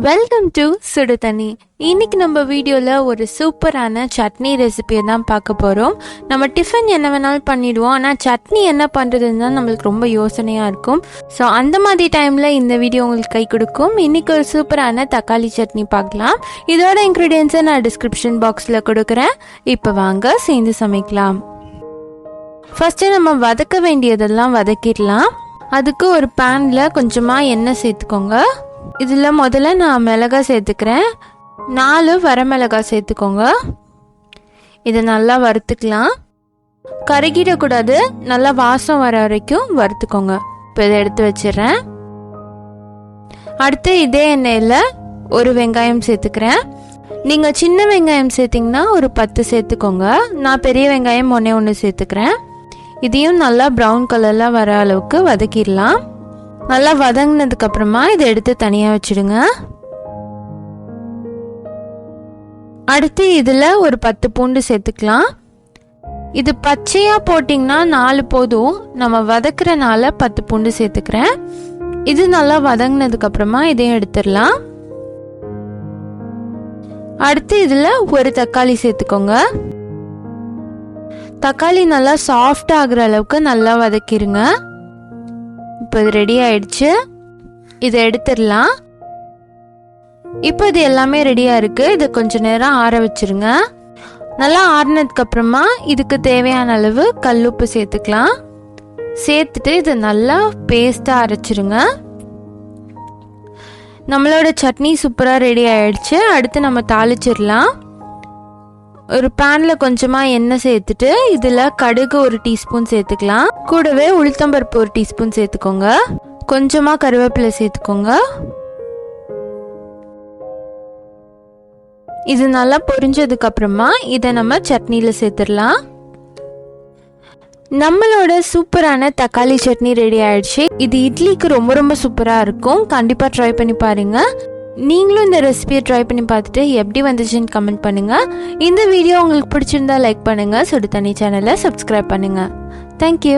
Welcome to சுடுதண்ணி. இன்னைக்கு நம்ம வீடியோவில் ஒரு சூப்பரான சட்னி ரெசிபியை தான் பார்க்க போகிறோம். நம்ம டிஃபன் என்ன வேணாலும் பண்ணிடுவோம், ஆனால் சட்னி என்ன பண்ணுறதுன்னு தான் நம்மளுக்கு ரொம்ப யோசனையாக இருக்கும். ஸோ அந்த மாதிரி டைமில் இந்த வீடியோ உங்களுக்கு கை கொடுக்கும். இன்றைக்கி ஒரு சூப்பரான தக்காளி சட்னி பார்க்கலாம். இதோட இன்க்ரீடியன்ஸை நான் டிஸ்கிரிப்ஷன் பாக்ஸில் கொடுக்குறேன். இப்போ வாங்க சேர்ந்து சமைக்கலாம். ஃபஸ்ட்டு நம்ம வதக்க வேண்டியதெல்லாம் வதக்கிடலாம். அதுக்கு ஒரு பேனில் கொஞ்சமாக எண்ணெய் சேர்த்துக்கோங்க. இதில் முதல்ல நான் மிளகாய் சேர்த்துக்கிறேன். 4 வரமிளகாய் சேர்த்துக்கோங்க. இதை நல்லா வறுத்துக்கலாம். கருகிடக்கூடாது, நல்லா வாசம் வர வரைக்கும் வறுத்துக்கோங்க. இப்போ இதை எடுத்து வச்சிடுறேன். அடுத்து இதே எண்ணெயில் ஒரு வெங்காயம் சேர்த்துக்கிறேன். நீங்கள் சின்ன வெங்காயம் சேர்த்திங்கன்னா ஒரு 10 சேர்த்துக்கோங்க. நான் பெரிய வெங்காயம் ஒன்று சேர்த்துக்கிறேன். இதையும் நல்லா ப்ரௌன் கலரில் வர அளவுக்கு வதக்கிடலாம். நல்லா வதங்கினதுக்கு அப்புறமா இதை எடுத்து தனியாக வச்சிடுங்க. அடுத்து இதில் ஒரு 10 பூண்டு சேர்த்துக்கலாம். இது பச்சையாக போட்டிங்கன்னா 4 போதும். நம்ம வதக்குறனால 10 பூண்டு சேர்த்துக்கிறேன். இது நல்லா வதங்கினதுக்கு அப்புறமா இதையும் எடுத்துடலாம். அடுத்து இதில் ஒரு தக்காளி சேர்த்துக்கோங்க. தக்காளி நல்லா சாஃப்ட் ஆகுற அளவுக்கு நல்லா வதக்கிடுங்க. இப்போ இது ரெடி ஆயிடுச்சு. இதை எடுத்துடலாம். இப்போ இது எல்லாமே ரெடியாக இருக்குது. இதை கொஞ்சம் நேரம் ஆற வச்சிருங்க. நல்லா ஆறினதுக்கு அப்புறமா இதுக்கு தேவையான அளவு கல்லுப்பு சேர்த்துக்கலாம். சேர்த்துட்டு இதை நல்லா பேஸ்ட்டாக அரைச்சிருங்க. நம்மளோட சட்னி சூப்பராக ரெடி ஆயிடுச்சு. அடுத்து நம்ம தாளிச்சிடலாம். ஒரு பேனில் கொஞ்சமாக எண்ணெய் சேர்த்துட்டு இதில் கடுகு 1 டீஸ்பூன் சேர்த்துக்கலாம். கூடவே உளுத்தம்பருப்பு 1 டீஸ்பூன் சேர்த்துக்கோங்க. கொஞ்சமாக கருவேப்பிலை சேர்த்துக்கோங்க. இது நல்லா பொரிஞ்சதுக்கு அப்புறமா இதை நம்ம சட்னியில் சேர்த்துடலாம். நம்மளோட சூப்பரான தக்காளி சட்னி ரெடி ஆயிடுச்சு. இது இட்லிக்கு ரொம்ப ரொம்ப சூப்பராக இருக்கும். கண்டிப்பாக ட்ரை பண்ணி பாருங்க. நீங்களும் இந்த ரெசிபியை ட்ரை பண்ணி பார்த்துட்டு எப்படி வந்துச்சுன்னு கமெண்ட் பண்ணுங்கள். இந்த வீடியோ உங்களுக்கு பிடிச்சிருந்தா லைக் பண்ணுங்கள். சுடுதண்ணி சேனலை சப்ஸ்கிரைப் பண்ணுங்கள். தேங்க்யூ.